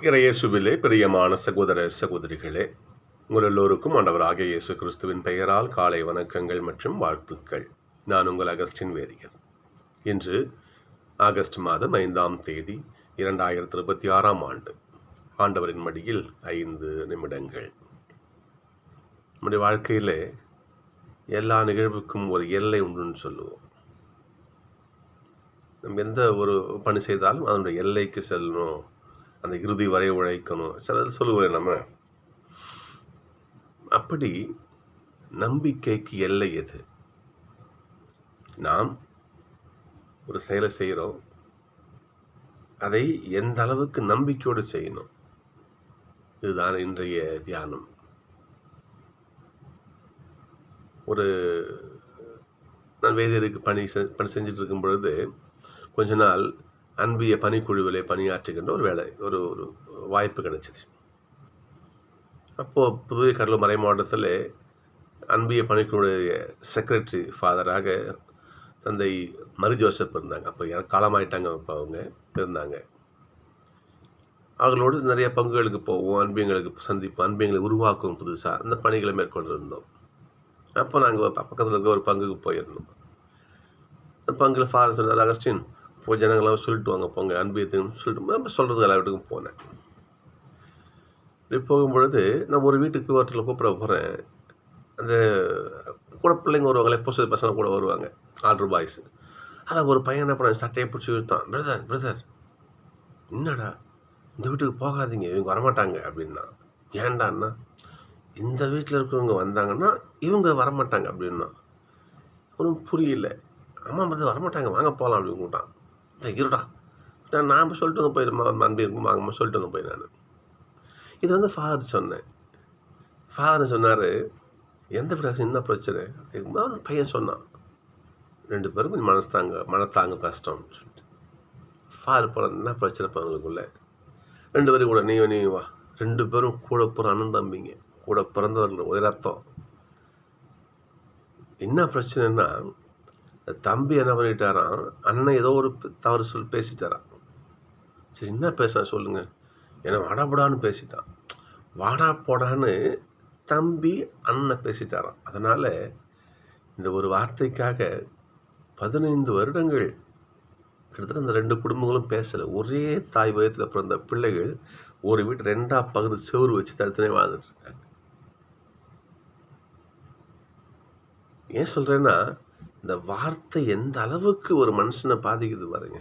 இறையேசுவிலே பிரியமான சகோதர சகோதரிகளே, உங்கள் எல்லோருக்கும் ஆண்டவராகிய இயேசு கிறிஸ்துவின் பெயரால் காலை வணக்கங்கள் மற்றும் வாழ்த்துக்கள். நான் உங்கள் அகஸ்டின் வேதியர். இன்று ஆகஸ்ட் மாதம் 5ஆம் தேதி 2026ஆம் ஆண்டு. ஆண்டவரின் மடியில் 5 நிமிடங்கள். நம்முடைய வாழ்க்கையில் எல்லா நிகழ்வுக்கும் ஒரு எல்லை உண்டுன்னு சொல்லுவோம். நம்ம எந்த ஒரு பணி செய்தாலும் அதனுடைய எல்லைக்கு செல்லணும், அந்த இறுதி வரை உழைக்கணும், சிலர் சொல்லுவோம். நம்ம அப்படி நம்பிக்கைக்கு எல்லை எது? நாம் ஒரு செயலை செய்கிறோம், அதை எந்த அளவுக்கு நம்பிக்கையோடு செய்யணும், இதுதான் இன்றைய தியானம். நான் வேதியருக்கு பணி செஞ்சுட்டு இருக்கும் பொழுது கொஞ்ச நாள் அன்பிய பணிக்குழுவிலே பணியாற்றுகின்ற ஒரு வேலை ஒரு வாய்ப்பு கிடைச்சிது. அப்போது புதுவை கடலூர் மறை மாவட்டத்தில் அன்பிய பணிக்குழுவுடைய செக்ரட்டரி ஃபாதராக தந்தை மரி ஜோசப் இருந்தாங்க. அப்போ காலமாயிட்டாங்க. அப்போ அவங்க இருந்தாங்க. அவர்களோடு நிறைய பங்குகளுக்கு போவோம், அன்பியங்களுக்கு சந்திப்போம், அன்பியங்களை உருவாக்கும் புதுசாக அந்த பணிகளை மேற்கொண்டு இருந்தோம். அப்போ நாங்கள் பக்கத்தில் இருக்க ஒரு பங்குக்கு போயிருந்தோம். அந்த பங்கில் ஃபாதர் சொன்னார், அகஸ்டின் போய் ஜனங்களாம் சொல்லிட்டு வாங்க, போங்க அன்பியத்துன்னு சொல்லிட்டு நம்ம சொல்கிறது எல்லா வீட்டுக்கும் போனேன். இப்படி போகும்பொழுது நான் ஒரு வீட்டுக்கு ஹோட்டலில் கூப்பிட போகிறேன். அந்த கூட பிள்ளைங்க வருவாங்களே, எப்போ பசங்க கூட வருவாங்க, ஆர்டர் பாய்ஸ். அதில் ஒரு பையன் என்ன பண்ண சட்டையை பிடிச்சி இழுத்தான். பிரதர் என்னடா இந்த வீட்டுக்கு போகாதீங்க, இவங்க வரமாட்டாங்க அப்படின்னா. ஏன்டான்னா, இந்த வீட்டில் இருக்கிறவங்க வந்தாங்கன்னா இவங்க வரமாட்டாங்க அப்படின்னா. ஒன்றும் புரியல. அம்மா பிரதர் வரமாட்டாங்க, வாங்க போகலாம் அப்படின்னு கூட்டான். இருடா நான் சொல்லிட்டு வந்து போயிருமா, அன்பி இருக்கும் வாங்கம்மா சொல்லிட்டு வந்து போய் நான் இது வந்து ஃபாதர் சொன்னேன். ஃபாதர் சொன்னார், எந்த பிரச்சனை என்ன பிரச்சனை? அந்த பையன் சொன்னான், 2 பேரும் கொஞ்சம் மனத்தாங்க கஷ்டம்னு சொல்லிட்டு. ஃபாதர் போகிற என்ன பிரச்சனை அவங்களுக்குள்ள? 2 பேரும் கூட நீ வா. 2 பேரும் கூட போகிற அண்ணன் தம்பிங்க, கூட பிறந்தவர்கள், ஒரே ரத்தம். என்ன பிரச்சனைன்னா, தம்பி என்ன பண்ணிட்டாரான், அண்ணன் ஏதோ ஒரு தவறு பேசிட்டாரான். சரி என்ன பேச சொல்லுங்க, ஏன்னா வாடாப்படான்னு பேசிட்டான். வாடா போடான்னு தம்பி அண்ணன் பேசிட்டாரான். அதனால் இந்த ஒரு வார்த்தைக்காக 15 வருடங்கள் கிட்டத்தட்ட அந்த 2 குடும்பங்களும் பேசலை. ஒரே தாய் வயத்தில் பிறந்த பிள்ளைகள் ஒரு வீட்டு 2ஆ பகுதி செவுறு வச்சு தனித்தனே வாழ்ந்துட்டு இருக்காங்க. ஏன் சொல்கிறேன்னா, இந்த வார்த்தை எந்த அளவுக்கு ஒரு மனுஷனை பாதிக்குது பாருங்க.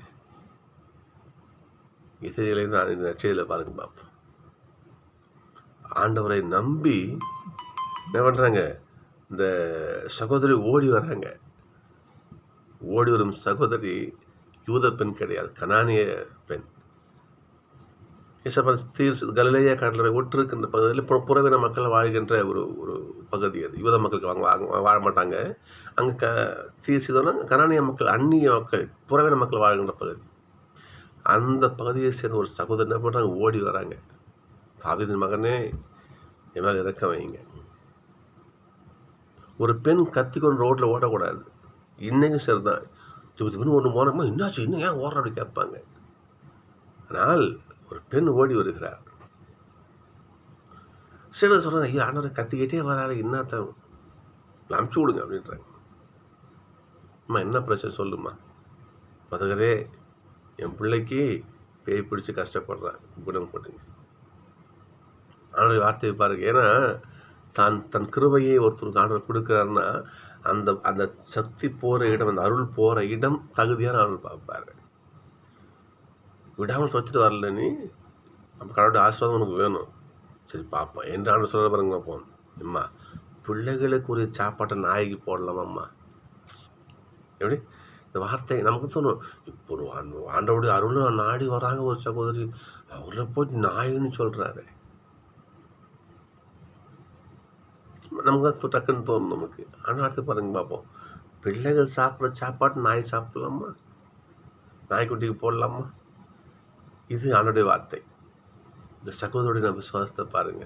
எதிரிகளை தான் இந்த நற்செய்தியில் பாருங்க பார்ப்போம். ஆண்டவரை நம்பி என்ன பண்ணுறாங்க, இந்த சகோதரி ஓடி வர்றாங்க. ஓடி வரும் சகோதரி யூத பெண் கிடையாது, கனானிய பெண். கலிலேயா கடற்கரை ஒட்டிருக்கின்ற பகுதியில் புறவின மக்கள் வாழ்கின்ற ஒரு பகுதி அது. யூத மக்களுக்கு வாழ மாட்டாங்க அங்கே. தீர்சிதோன்னா கனானிய மக்கள், அந்நிய மக்கள், புறவின மக்கள் வாழ்கின்ற பகுதி. அந்த பகுதியை சேர்ந்த ஒரு சகோதரர் என்ன பண்ணுறாங்க, ஓடி வராங்க. தாவீதின் மகனே என் மேலே இறக்க வைங்க. ஒரு பெண் கத்திக்கொண்டு ரோட்டில் ஓடக்கூடாது. இன்னைக்கும் சரிதான். திருப்பி ஒன்று போனோமா, என்னாச்சு, இன்னும் ஏன் ஓடுற அப்படி கேட்பாங்க. ஆனால் ஒரு பெண் ஓடி வருகிறார். சிலர் சொல்கிறாங்க, ஐயா ஆண்டவரை கத்திக்கிட்டே வராரு, என்னத்த அனுப்பிச்சி விடுங்க அப்படின்றாங்க. அம்மா என்ன பிரச்சனை சொல்லுமா? பதகரே, என் பிள்ளைக்கு பேய் பிடிச்சி கஷ்டப்படுறான், குணம் போட்டுங்க. ஆண்டவருடைய வார்த்தையை பாருங்க. ஏன்னா தன் கிருபையை ஒருத்தருக்கு ஆண்டவர் கொடுக்குறாருன்னா அந்த சக்தி போகிற இடம், அந்த அருள் போகிற இடம் தகுதியான ஆண்டவர் பார்ப்பாரு. விடாமல் தொச்சுட்டு வரல நீ, அப்போ கடவுளுடைய ஆசீர்வாதம் உனக்கு வேணும். சரி பார்ப்போம் என்று ஆண்டவர் சொல்ல பாருங்க பார்ப்போம். அம்மா பிள்ளைகளுக்கு ஒரு சாப்பாட்டை நாய்க்கு போடலாமாம்மா? எப்படி இந்த வார்த்தை நமக்கு தோணும். இப்போ ஒரு ஆண்டவருடைய அருள் நாடி வராங்க ஒரு சகோதரி, அவரை போய் நாயின்னு சொல்கிறாரு. நமக்கு டக்குன்னு தோணும் நமக்கு. ஆனால் அடுத்து பாருங்க பார்ப்போம், பிள்ளைகள் சாப்பிட்ற சாப்பாட்டு நாய் சாப்பிடலாமா? நாய்க்குட்டிக்கு போடலாமா? இது ஆண்டோடைய வார்த்தை. இந்த சகோதரோடைய நம்ம விசுவாசத்தை பாருங்க.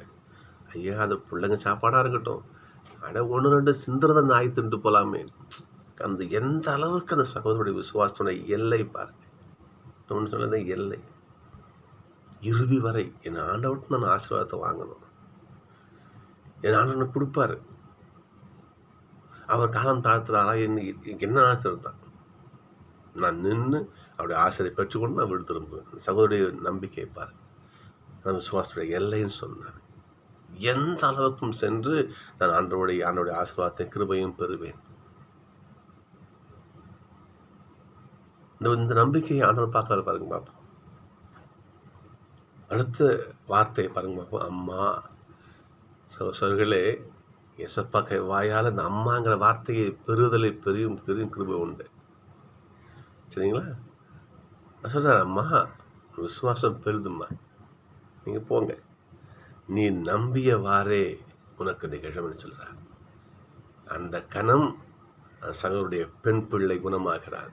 ஐயா அது பிள்ளைங்க சாப்பாடாக இருக்கட்டும், ஆனால் 1-2 சிந்துறத நாய் திண்டு போகலாமே. அந்த எந்த அளவுக்கு அந்த சகோதரோடைய விசுவாசத்தோட எல்லை பாருங்க. சொன்னது எல்லை. இறுதி வரை என் ஆண்டவர்கிட்ட நான் ஆசீர்வாதத்தை வாங்கணும். என் ஆண்டவன் கொடுப்பாரு. அவர் காலம் தாழ்த்துறாரா என்ன ஆசீர்வாதம் நான் நின்று அவருடைய ஆசிரியை பெற்றுக்கொண்டு நான் வீடு திரும்புவேன். சகோதரிய நம்பிக்கை பாரு, நான் விசுவாசத்துடைய எல்லைன்னு சொன்னார். எந்த அளவுக்கும் சென்று நான் ஆண்டவருடைய ஆசீர்வாதத்தை கிருபையும் பெறுவேன். இந்த நம்பிக்கையை ஆண்டவர் பார்க்கறாரு பாருங்க பாப்போம். அடுத்த வார்த்தையை பாருங்க பாப்போம். அம்மா சகோதரர்களே, எசப்பா வாயால் இந்த அம்மாங்கிற வார்த்தையை பெறுதலை பெரியும் பெரியும் கிருபை உண்டு. சரிங்களா? நான் சொல்கிறேன், அம்மா விசுவாசம் பெருதும்மா, நீங்கள் போங்க, நீ நம்பியவாறே உனக்கு நிகழும்னு சொல்கிறார். அந்த கணம் சகோதரருடைய பெண் பிள்ளை குணமாகிறார்.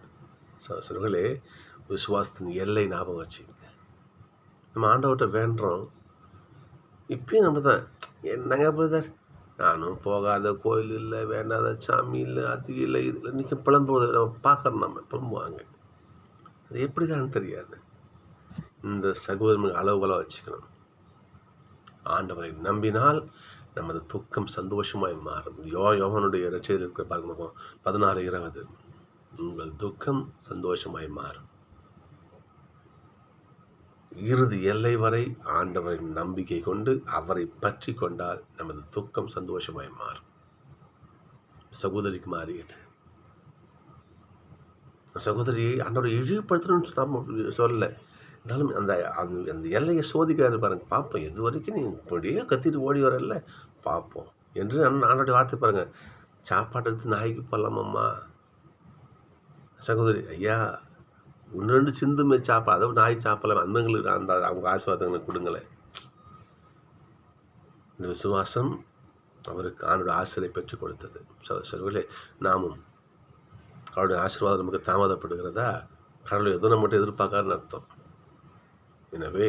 சகோதரர்களே, விசுவாசத்தின் எல்லை ஞாபகம் வச்சுக்கங்க. நம்ம ஆண்டவர்கிட்ட வேண்டுறோம். இப்பயும் நம்ம தான், என்னங்க பிரதர், நானும் போகாத கோயில் இல்லை, வேண்டாத சாமி இல்லை, அது இல்லை, இது இல்லை, இன்றைக்கி புலம்புவதை நம்ம பார்க்குறோம். நம்ம புலம்புவாங்க. அது எப்படி தான் தெரியாது. இந்த சகோதரர்கள் அளவுகளாக வச்சுக்கணும். ஆண்டவரை நம்பினால் நமது துக்கம் சந்தோஷமாய் மாறும். யோவானுடைய ரட்சையில் இருக்கிற பாருங்க 16:20, உங்கள் துக்கம் சந்தோஷமாய் மாறும். இறுதி எல்லை வரை ஆண்டவரின் நம்பிக்கை கொண்டு அவரை பற்றி கொண்டால் நமது துக்கம் சந்தோஷமாய் மாறும். சகோதரிக்கு மாறியது. சகோதரியை ஆண்டவரை இழிவுபடுத்தணும்னு சொல்லலை. இருந்தாலும் அந்த எல்லையை சோதிக்கிறாரு பாருங்க. பார்ப்போம், எது வரைக்கும் நீ இப்படியே கத்திட்டு ஓடி வரல பார்ப்போம் என்று ஆண்டோடைய வார்த்தை பாருங்க. சாப்பாடு எடுத்து நாய்க்கு போடலாமம்மா. சகோதரி, ஐயா 1-2 சிந்துமே சாப்பாடு, அதை நாய் சாப்பிடலாம், அந்தங்களுக்கு அந்த அவங்க ஆசீர்வாதங்களை கொடுங்களேன். இந்த விசுவாசம் அவருக்கு ஆண்டோட ஆசிரியை பெற்றுக் கொடுத்தது. சகோதரர்களே, நாமும் அவருடைய ஆசீர்வாதம் நமக்கு தாமதப்படுகிறதா? கடவுள் எதுவும் நம்ம மட்டும் எதிர்பார்க்காருன்னு அர்த்தம். எனவே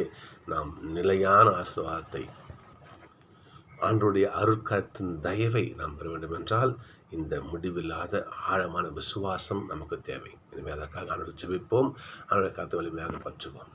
நாம் நிலையான ஆசீர்வாதத்தை, ஆண்டவருடைய அருட்கரத்தின் தயவை நாம் பெற வேண்டும் என்றால் இந்த முடிவில்லாத ஆழமான விசுவாசம் நமக்கு தேவை. எனவே அதற்காக ஆண்டவரை ஜெபிப்போம், ஆண்டவருடைய கருத்தை வலிமையாக பற்றுவோம்.